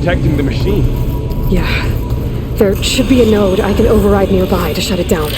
protecting the machine. Yeah. There should be a node I can override nearby to shut it down.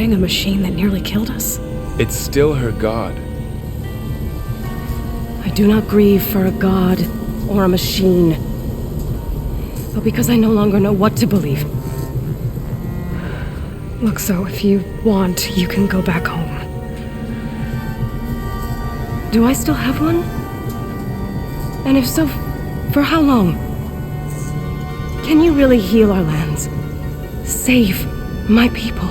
A machine that nearly killed us? It's still her god. I do not grieve for a god or a machine, but because I no longer know what to believe. Look, so if you want, you can go back home. Do I still have one? And if so, for how long? Can you really heal our lands? Save my people?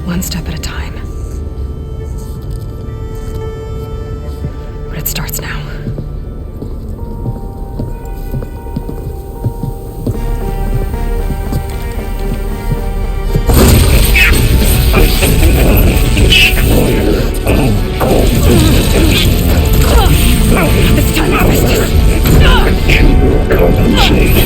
One step at a time. But it starts now. It's time to finish this. Compensate.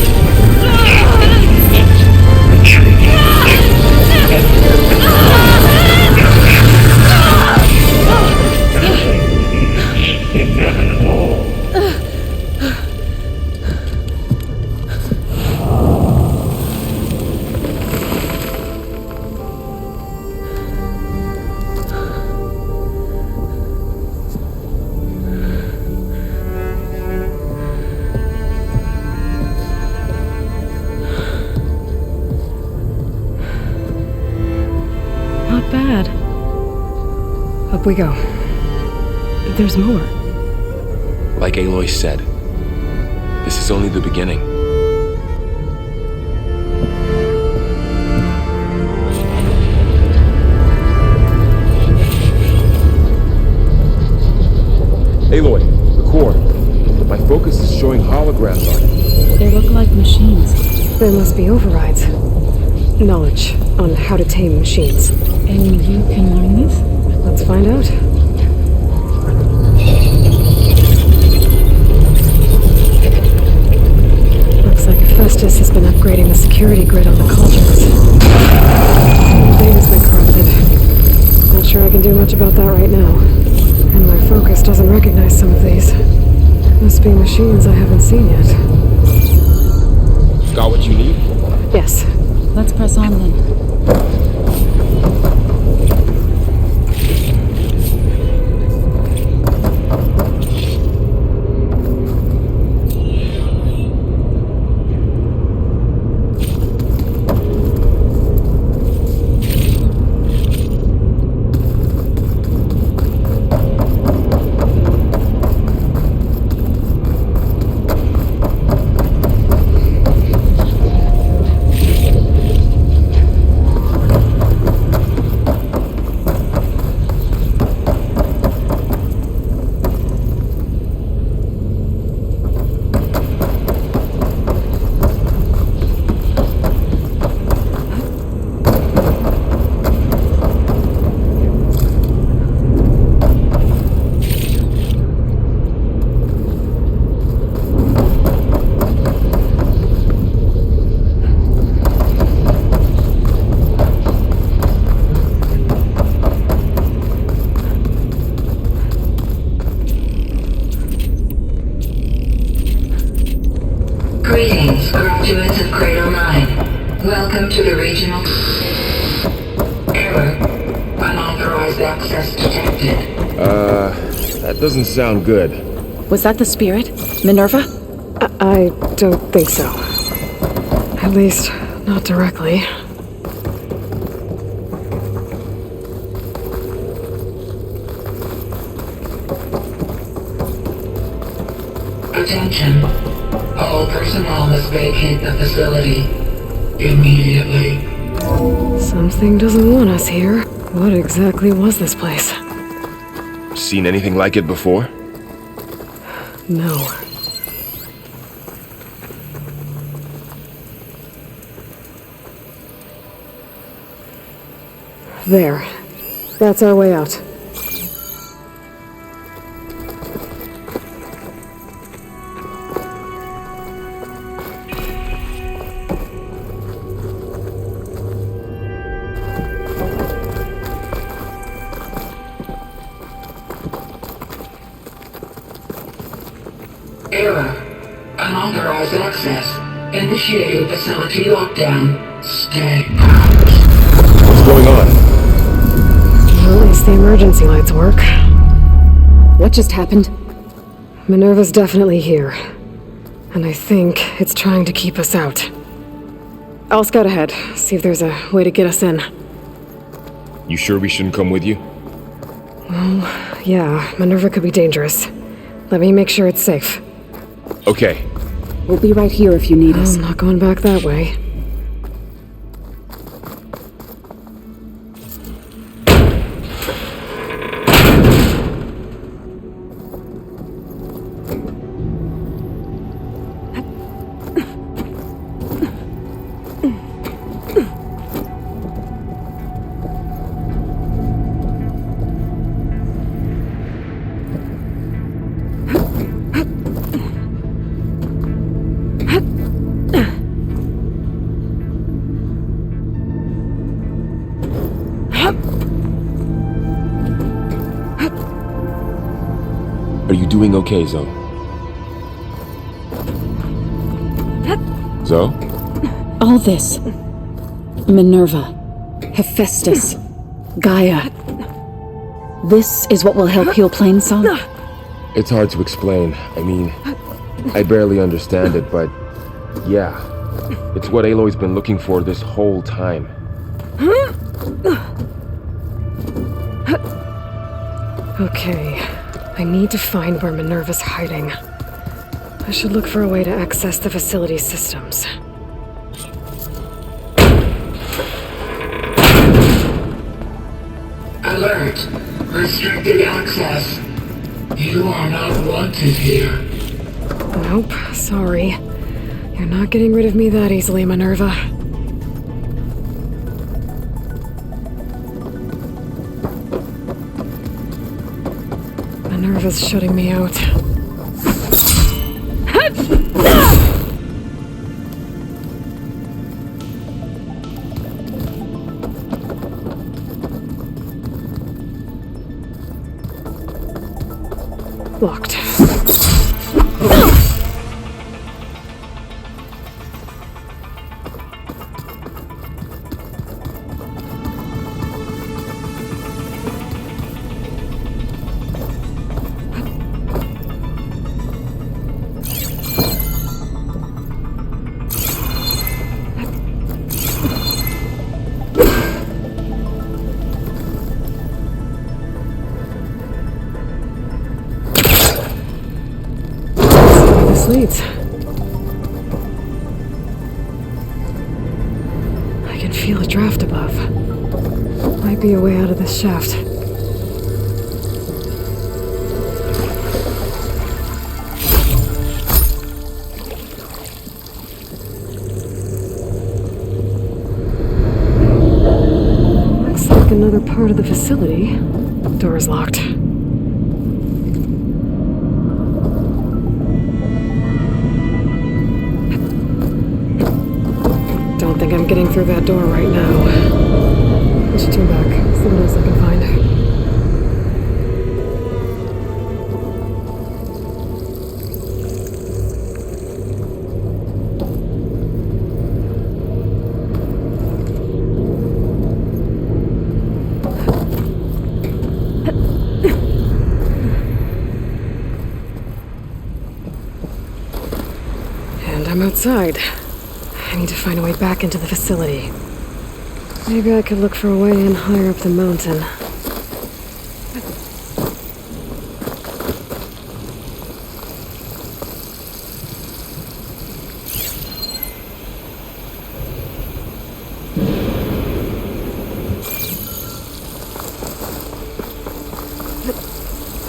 Not bad. Up we go. There's more. Like Aloy said, this is only the beginning. Aloy, the core. My focus is showing holograms on it. They look like machines. There must be overrides. Knowledge on how to tame machines. And you can learn these? Let's find out. Looks like Festus has been upgrading the security grid on the cauldrons. The data's been corrupted. Not sure I can do much about that right now. And my focus doesn't recognize some of these. Must be machines I haven't seen yet. Got what you need? Yes. Let's press on then. Greetings, graduates of Cradle 9. Welcome to the regional... Error. Unauthorized access detected. That doesn't sound good. Was that the spirit? Minerva? I don't think so. At least, not directly. Attention. All personnel must vacate the facility immediately. Something doesn't want us here. What exactly was this place? Seen anything like it before? No. There. That's our way out. Error. Unauthorized access. Initiating facility lockdown. Stay out. What's going on? At least the emergency lights work. What just happened? Minerva's definitely here. And I think it's trying to keep us out. I'll scout ahead, see if there's a way to get us in. You sure we shouldn't come with you? Yeah, Minerva could be dangerous. Let me make sure it's safe. Okay. We'll be right here if you need us. I'm not going back that way. Are you doing okay, Zoe? Zoe? All this. Minerva. Hephaestus. Gaia. This is what will help heal Plainsong? It's hard to explain. I mean, I barely understand it, but yeah. It's what Aloy's been looking for this whole time. Okay. I need to find where Minerva's hiding. I should look for a way to access the facility's systems. Alert! Restricted access. You are not wanted here. Nope, sorry. You're not getting rid of me that easily, Minerva. Minerva's shutting me out. Locked. Leads. I can feel a draft above. Might be a way out of this shaft. Looks like another part of the facility. Door is locked. I think I'm getting through that door right now. I should turn back, see what else I can find. And I'm outside. I need to find a way back into the facility. Maybe I could look for a way in higher up the mountain.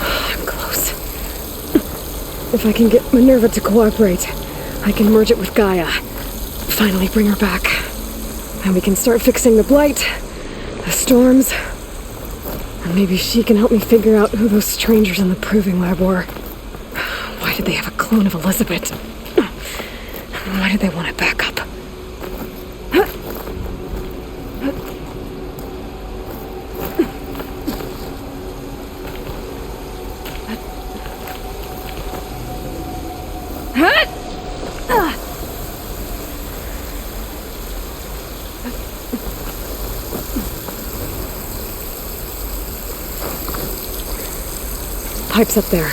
I'm close. If I can get Minerva to cooperate, I can merge it with Gaia. Finally bring her back. And we can start fixing the blight, the storms, and maybe she can help me figure out who those strangers in the proving lab were. Why did they have a clone of Elizabeth? Why did they want it back up? Pipes up there.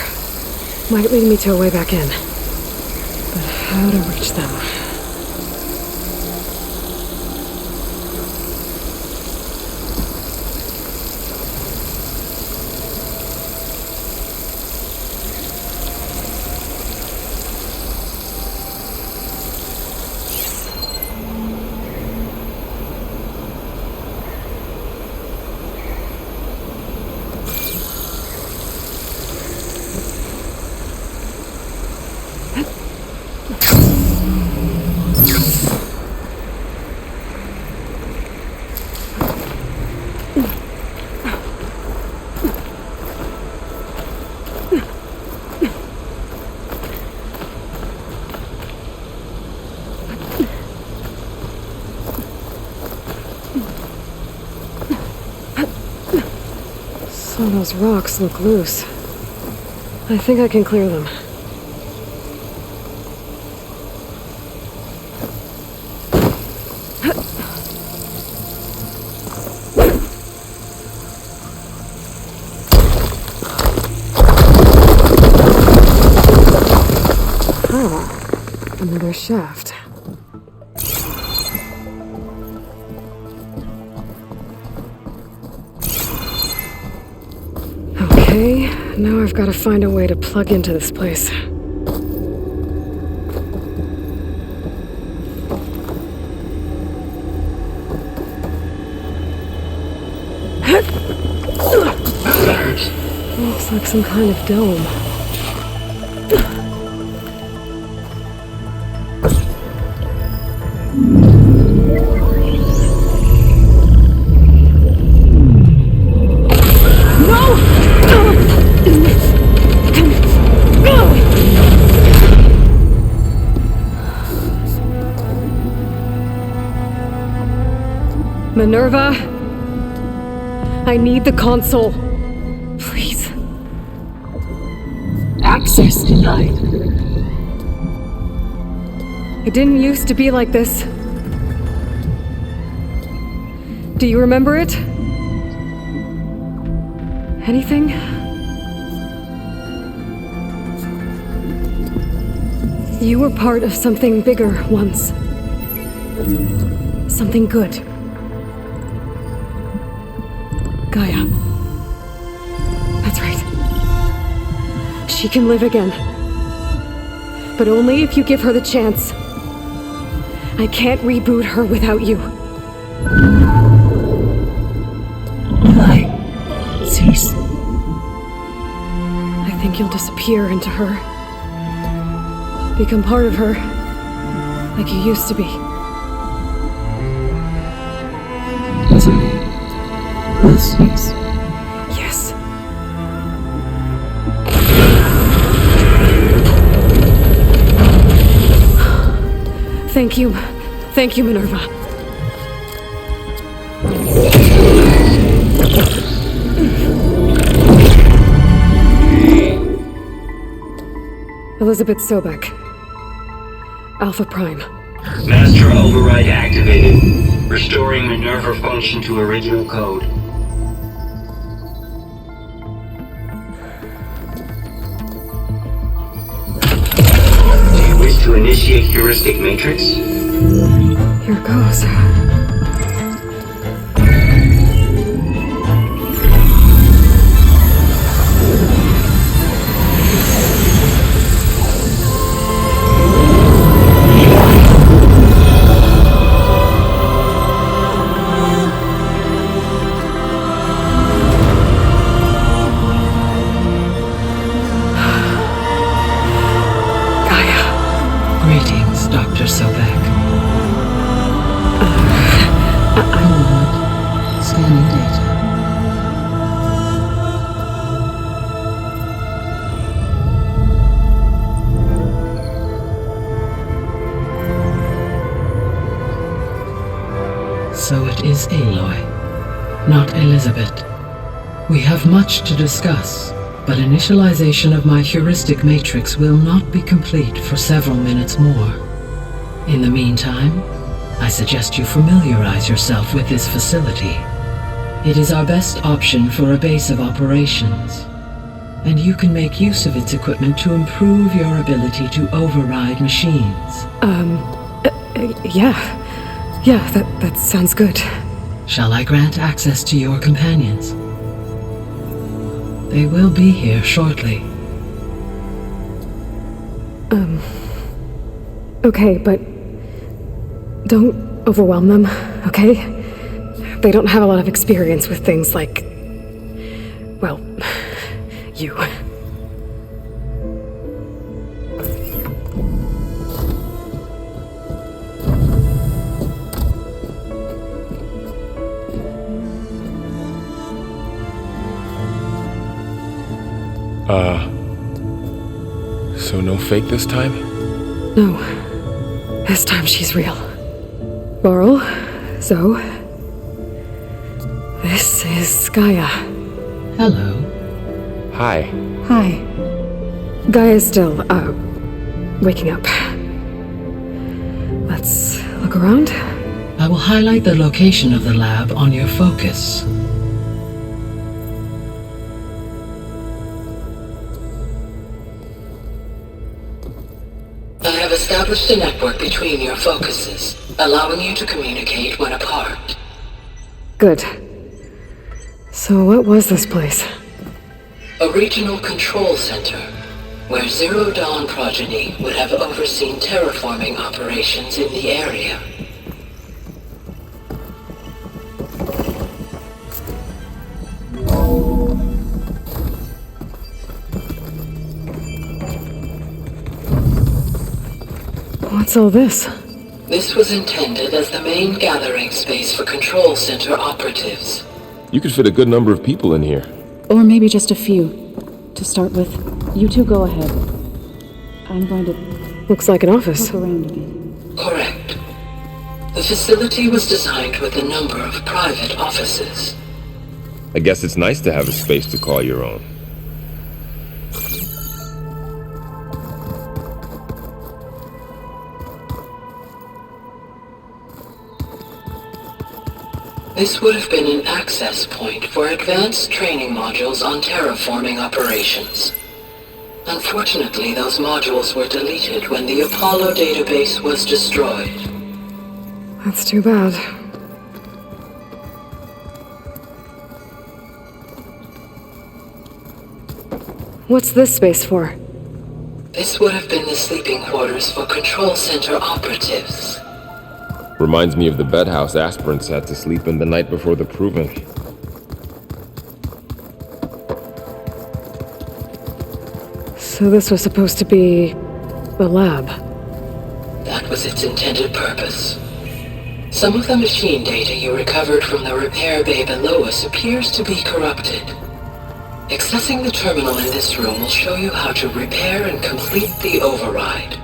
Might lead me to a way back in. But how to reach them? Some of those rocks look loose. I think I can clear them. Oh, another shaft. Okay, now I've got to find a way to plug into this place. Looks like some kind of dome. Minerva, I need the console. Please. Access denied. It didn't used to be like this. Do you remember it? Anything? You were part of something bigger once. Something good. Gaia. That's right. She can live again. But only if you give her the chance. I can't reboot her without you. Cease. I think you'll disappear into her. Become part of her. Like you used to be. Cease. Yes. Thank you. Thank you, Minerva. Elizabeth Sobek. Alpha Prime. Master override activated. Restoring Minerva function to original code. Do you wish to initiate heuristic matrix? Here goes. Greetings, Dr. Sobek. Scanning data. So it is Aloy, not Elizabeth. We have much to discuss, but initialization of my heuristic matrix will not be complete for several minutes more. In the meantime, I suggest you familiarize yourself with this facility. It is our best option for a base of operations, and you can make use of its equipment to improve your ability to override machines. Yeah, that sounds good. Shall I grant access to your companions? They will be here shortly. Okay, but don't overwhelm them, okay? They don't have a lot of experience with things like, well, you. So no fake this time? No. This time she's real. Laurel, Zoe. This is Gaia. Hello. Hi. Hi. Gaia's still, waking up. Let's look around. I will highlight the location of the lab on your focus. I have established a network between your focuses, allowing you to communicate when apart. Good. So what was this place? A regional control center, where Zero Dawn progeny would have overseen terraforming operations in the area. What's all this? This was intended as the main gathering space for control center operatives. You could fit a good number of people in here. Or maybe just a few. To start with, you two go ahead. I'm going to Looks like an office. look around a bit. Correct. The facility was designed with a number of private offices. I guess it's nice to have a space to call your own. This would have been an access point for advanced training modules on terraforming operations. Unfortunately, those modules were deleted when the Apollo database was destroyed. That's too bad. What's this space for? This would have been the sleeping quarters for control center operatives. Reminds me of the bedhouse aspirants had to sleep in the night before the proving. So this was supposed to be the lab. That was its intended purpose. Some of the machine data you recovered from the repair bay below us appears to be corrupted. Accessing the terminal in this room will show you how to repair and complete the override.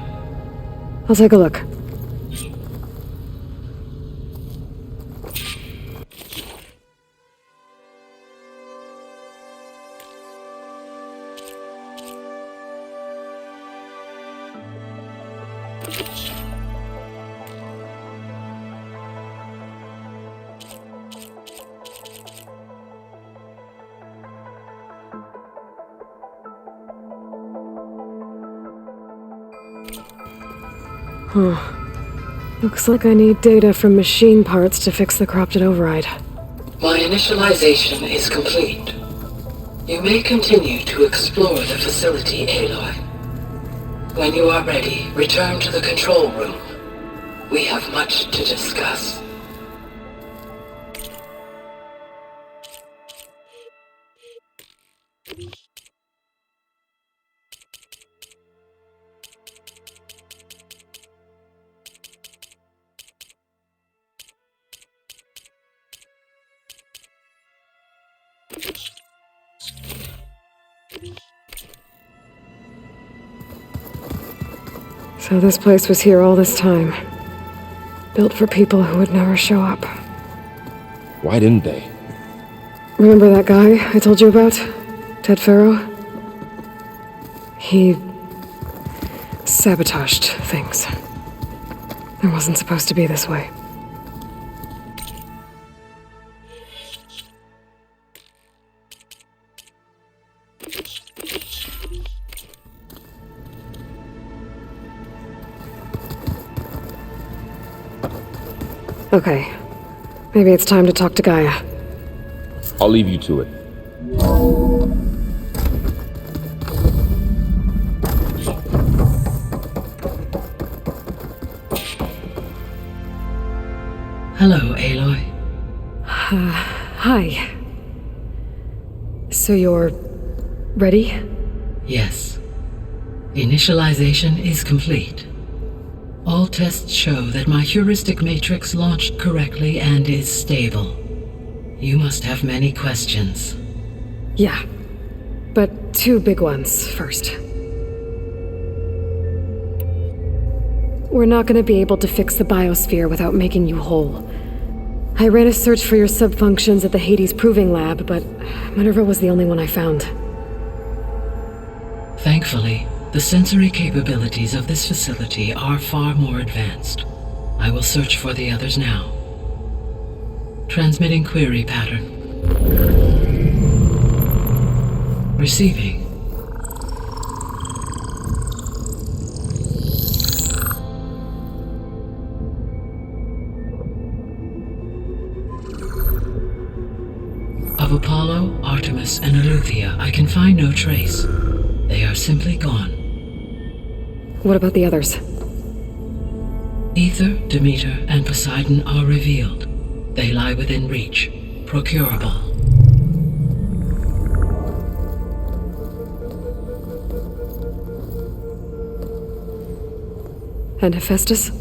I'll take a look. Looks like I need data from machine parts to fix the corrupted override. My initialization is complete. You may continue to explore the facility, Aloy. When you are ready, return to the control room. We have much to discuss. So this place was here all this time. Built for people who would never show up. Why didn't they? Remember that guy I told you about? Ted Farrow? He sabotaged things. It wasn't supposed to be this way. Okay. Maybe it's time to talk to Gaia. I'll leave you to it. Hello, Aloy. Hi. So you're ready? Yes. Initialization is complete. All tests show that my heuristic matrix launched correctly and is stable. You must have many questions. Yeah. But two big ones first. We're not gonna be able to fix the biosphere without making you whole. I ran a search for your sub-functions at the Hades Proving Lab, but Minerva was the only one I found. Thankfully, the sensory capabilities of this facility are far more advanced. I will search for the others now. Transmitting query pattern. Receiving. Of Apollo, Artemis, and Eleuthia, I can find no trace. They are simply gone. What about the others? Ether, Demeter, and Poseidon are revealed. They lie within reach, procurable. And Hephaestus?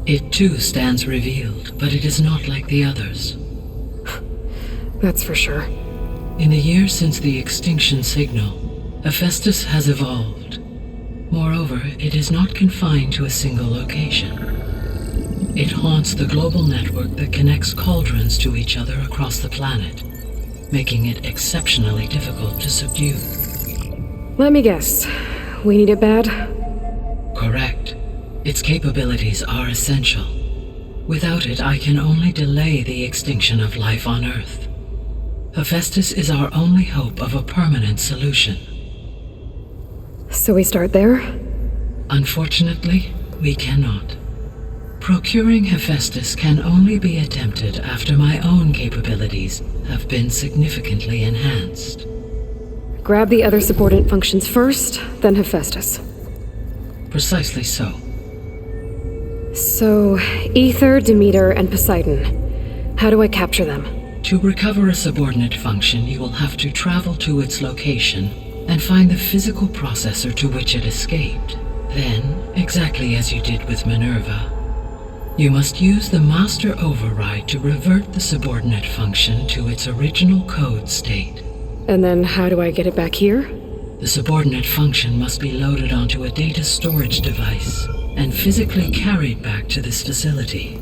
It too stands revealed, but it is not like the others. That's for sure. In the years since the extinction signal, Hephaestus has evolved. Moreover, it is not confined to a single location. It haunts the global network that connects cauldrons to each other across the planet, making it exceptionally difficult to subdue. Let me guess. We need it bad? Correct. Its capabilities are essential. Without it, I can only delay the extinction of life on Earth. Hephaestus is our only hope of a permanent solution. So we start there? Unfortunately, we cannot. Procuring Hephaestus can only be attempted after my own capabilities have been significantly enhanced. Grab the other subordinate functions first, then Hephaestus. Precisely so. So, Ether, Demeter, and Poseidon. How do I capture them? To recover a subordinate function, you will have to travel to its location and find the physical processor to which it escaped. Then, exactly as you did with Minerva, you must use the master override to revert the subordinate function to its original code state. And then how do I get it back here? The subordinate function must be loaded onto a data storage device and physically carried back to this facility.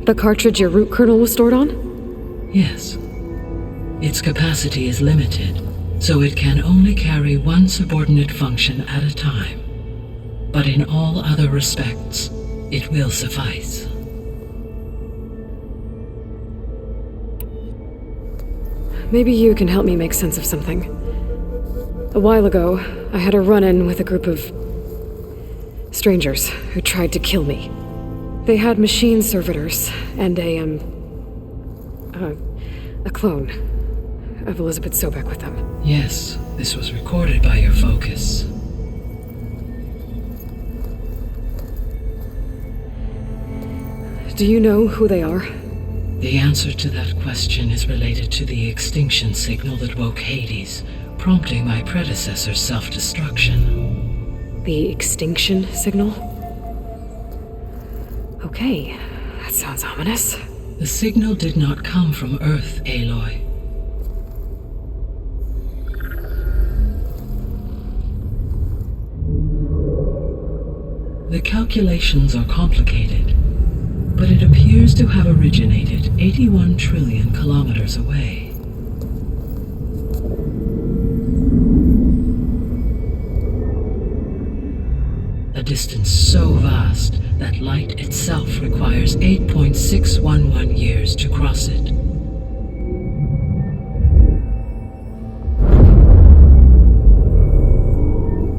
The cartridge your root kernel was stored on? Yes. Its capacity is limited, so it can only carry one subordinate function at a time. But in all other respects, it will suffice. Maybe you can help me make sense of something. A while ago, I had a run-in with a group of strangers who tried to kill me. They had machine servitors and a clone of Elizabeth Sobek with them. Yes, this was recorded by your focus. Do you know who they are? The answer to that question is related to the extinction signal that woke Hades, prompting my predecessor's self-destruction. The extinction signal? Okay, that sounds ominous. The signal did not come from Earth, Aloy. The calculations are complicated, but it appears to have originated 81 trillion kilometers away. A distance so vast that light itself requires 8.611 years to cross it.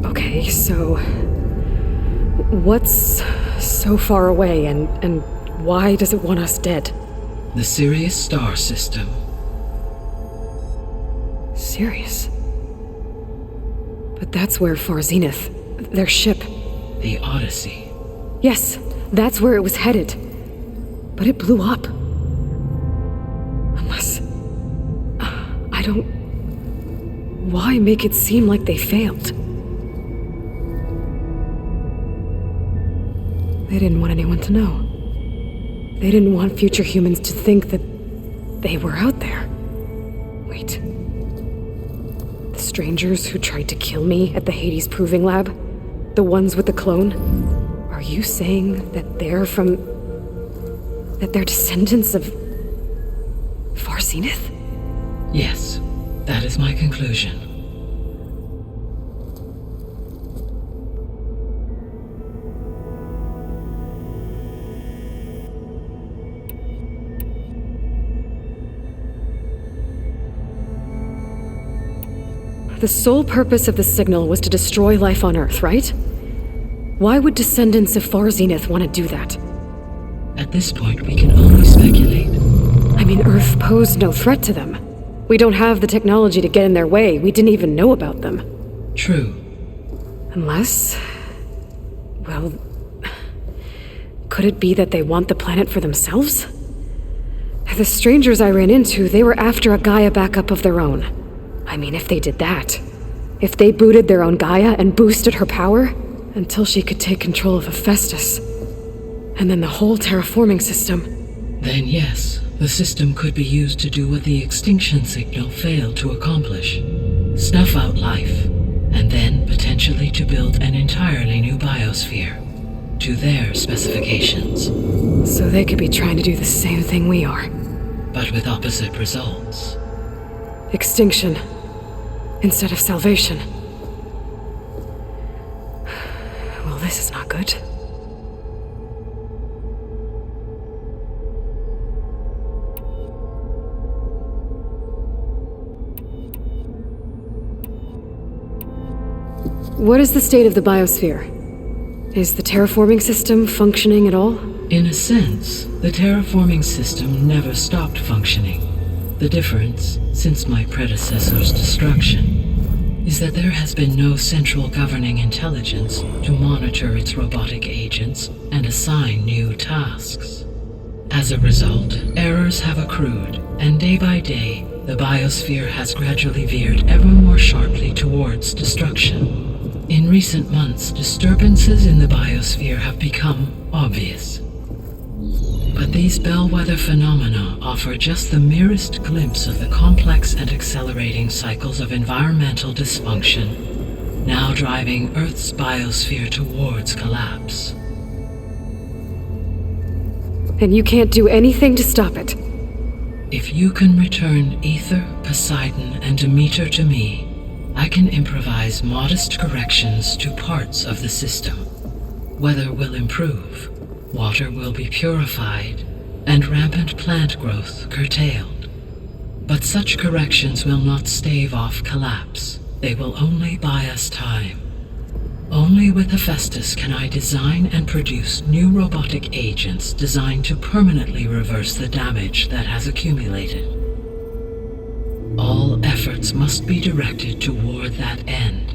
Okay, so what's so far away and why does it want us dead? The Sirius star system. Sirius? But that's where Far Zenith, their ship. The Odyssey. Yes, that's where it was headed. But it blew up. Unless... I don't... Why make it seem like they failed? They didn't want anyone to know. They didn't want future humans to think that they were out there. Wait. This strangers who tried to kill me at the Hades Proving Lab? The ones with the clone? Are you saying that they're descendants of Far Zenith? Yes, that is my conclusion. The sole purpose of the signal was to destroy life on Earth, right? Why would descendants of Far Zenith want to do that? At this point, we can only speculate. I mean, Earth posed no threat to them. We don't have the technology to get in their way. We didn't even know about them. True. Unless... well... could it be that they want the planet for themselves? The strangers I ran into, they were after a Gaia backup of their own. I mean, if they did that, if they booted their own Gaia and boosted her power, until she could take control of Hephaestus, and then the whole terraforming system. Then yes, the system could be used to do what the extinction signal failed to accomplish. Snuff out life, and then potentially to build an entirely new biosphere, to their specifications. So they could be trying to do the same thing we are. But with opposite results. Extinction, instead of salvation. Well, this is not good. What is the state of the biosphere? Is the terraforming system functioning at all? In a sense, the terraforming system never stopped functioning. The difference, since my predecessor's destruction, is that there has been no central governing intelligence to monitor its robotic agents and assign new tasks. As a result, errors have accrued, and day by day, the biosphere has gradually veered ever more sharply towards destruction. In recent months, disturbances in the biosphere have become obvious. But these bellwether phenomena offer just the merest glimpse of the complex and accelerating cycles of environmental dysfunction, now driving Earth's biosphere towards collapse. And you can't do anything to stop it? If you can return Ether, Poseidon, and Demeter to me, I can improvise modest corrections to parts of the system. Weather will improve. Water will be purified, and rampant plant growth curtailed. But such corrections will not stave off collapse. They will only buy us time. Only with Hephaestus can I design and produce new robotic agents designed to permanently reverse the damage that has accumulated. All efforts must be directed toward that end.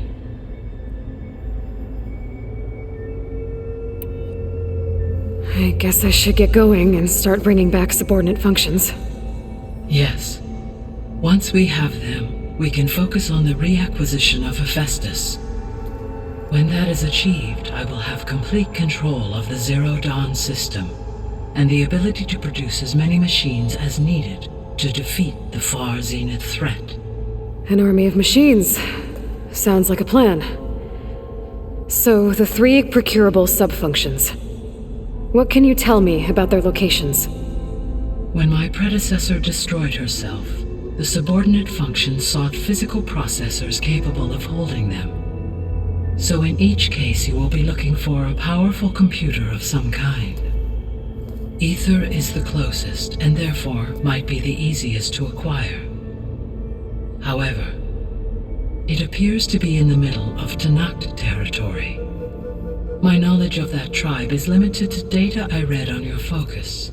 I guess I should get going and start bringing back subordinate functions. Yes. Once we have them, we can focus on the reacquisition of Hephaestus. When that is achieved, I will have complete control of the Zero Dawn system, and the ability to produce as many machines as needed to defeat the Far Zenith threat. An army of machines. Sounds like a plan. So, the 3 procurable subfunctions. What can you tell me about their locations? When my predecessor destroyed herself, the subordinate functions sought physical processors capable of holding them. So in each case you will be looking for a powerful computer of some kind. Ether is the closest, and therefore might be the easiest to acquire. However, it appears to be in the middle of Tanakh territory. My knowledge of that tribe is limited to data I read on your focus,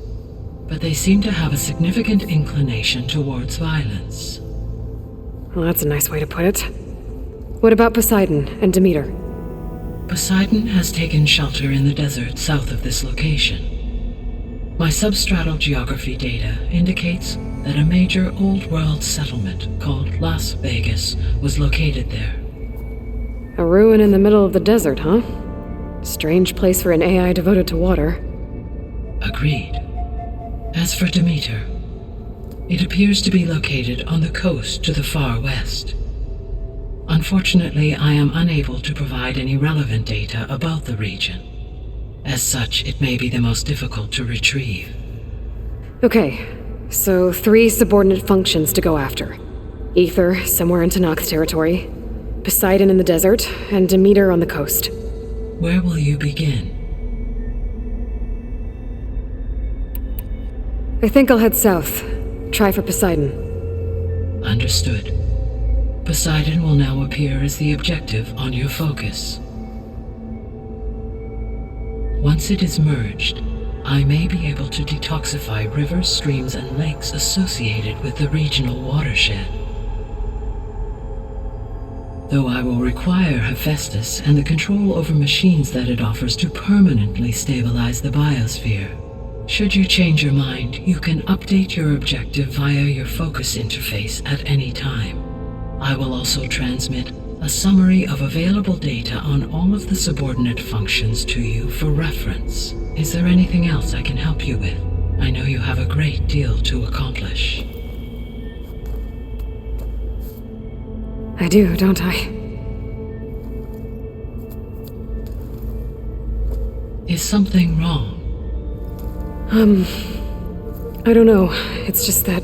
but they seem to have a significant inclination towards violence. Well, that's a nice way to put it. What about Poseidon and Demeter? Poseidon has taken shelter in the desert south of this location. My substratal geography data indicates that a major old-world settlement called Las Vegas was located there. A ruin in the middle of the desert, huh? Strange place for an AI devoted to water. Agreed. As for Demeter, it appears to be located on the coast to the far west. Unfortunately, I am unable to provide any relevant data about the region. As such, it may be the most difficult to retrieve. Okay, so 3 subordinate functions to go after. Ether, somewhere in Tanakh territory, Poseidon in the desert, and Demeter on the coast. Where will you begin? I think I'll head south. Try for Poseidon. Understood. Poseidon will now appear as the objective on your focus. Once it is merged, I may be able to detoxify rivers, streams, and lakes associated with the regional watershed. Though I will require Hephaestus and the control over machines that it offers to permanently stabilize the biosphere. Should you change your mind, you can update your objective via your focus interface at any time. I will also transmit a summary of available data on all of the subordinate functions to you for reference. Is there anything else I can help you with? I know you have a great deal to accomplish. I do, don't I? Is something wrong? I don't know. It's just that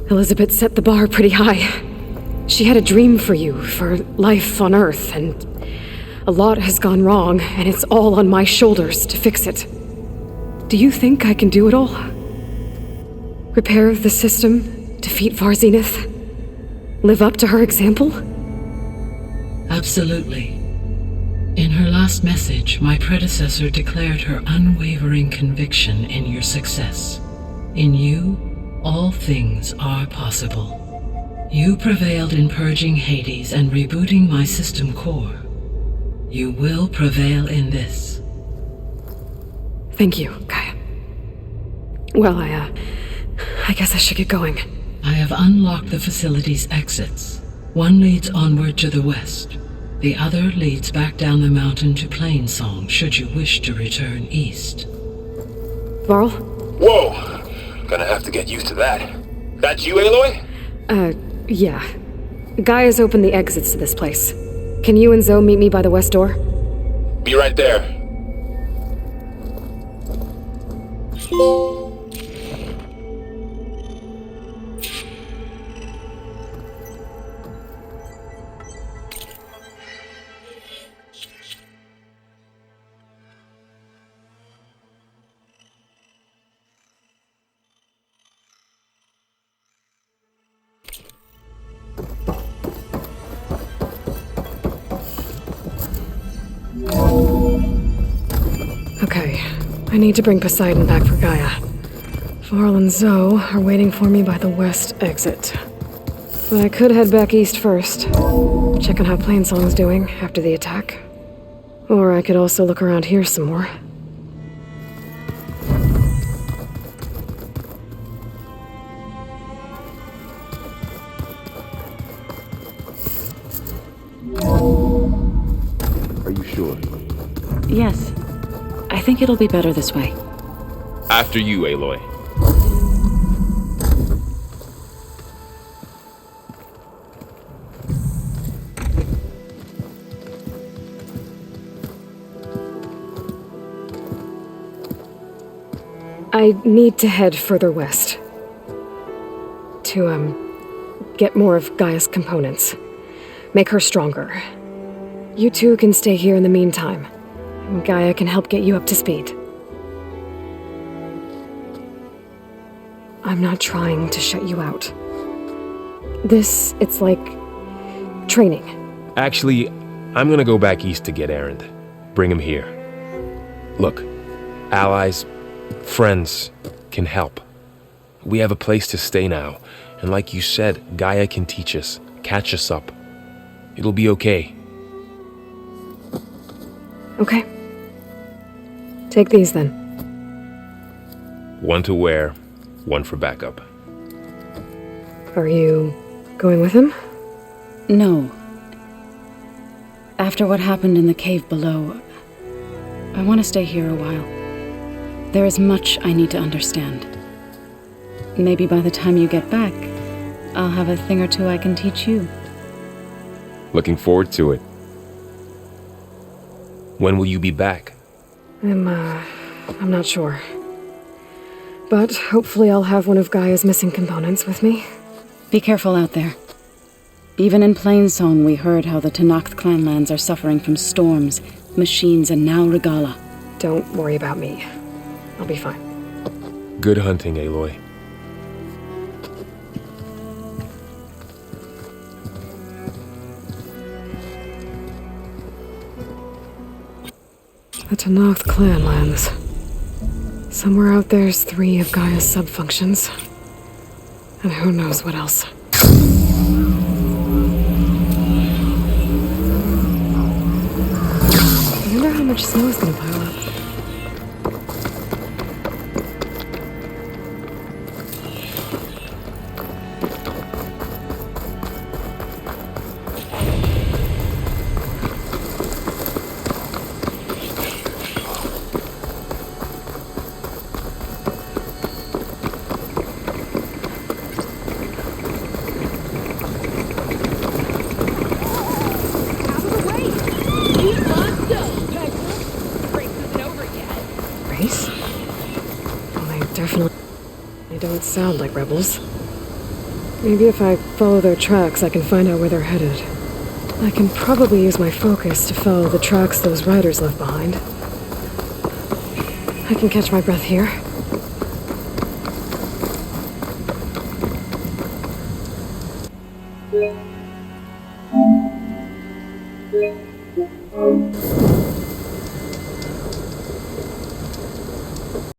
Elizabeth set the bar pretty high. She had a dream for you, for life on Earth, and a lot has gone wrong, and it's all on my shoulders to fix it. Do you think I can do it all? Repair the system, defeat Varzenith, live up to her example? Absolutely. In her last message, my predecessor declared her unwavering conviction in your success. In you, all things are possible. You prevailed in purging Hades and rebooting my system core. You will prevail in this. Thank you, Gaia. Well, I guess I should get going. I have unlocked the facility's exits. One leads onward to the west. The other leads back down the mountain to Plainsong, should you wish to return east. Varl? Whoa! Gonna have to get used to that. That's you, Aloy? Yeah. Gaia's opened the exits to this place. Can you and Zoe meet me by the west door? Be right there. Okay, I need to bring Poseidon back for Gaia. Varl and Zoe are waiting for me by the west exit. But I could head back east first, check on how Plainsong's doing after the attack. Or I could also look around here some more. Are you sure? Yes. I think it'll be better this way. After you, Aloy. I need to head further west. To, get more of Gaia's components. Make her stronger. You two can stay here in the meantime. And Gaia can help get you up to speed. I'm not trying to shut you out. It's like training. Actually, I'm gonna go back east to get Erend. Bring him here. Look, allies, friends can help. We have a place to stay now, and like you said, Gaia can teach us, catch us up. It'll be okay. Okay. Take these then. One to wear, one for backup. Are you going with him? No. After what happened in the cave below, I want to stay here a while. There is much I need to understand. Maybe by the time you get back, I'll have a thing or two I can teach you. Looking forward to it. When will you be back? I'm not sure. But hopefully I'll have one of GAIA's missing components with me. Be careful out there. Even in Plainsong, we heard how the Tenakth clanlands are suffering from storms, machines, and now Regala. Don't worry about me. I'll be fine. Good hunting, Aloy. The Tenakth clanlands. Somewhere out there's 3 of GAIA's subfunctions. And who knows what else. I wonder how much snow is gonna pile up. Race? Well, they definitely don't sound like rebels. Maybe if I follow their tracks, I can find out where they're headed. I can probably use my focus to follow the tracks those riders left behind. I can catch my breath here.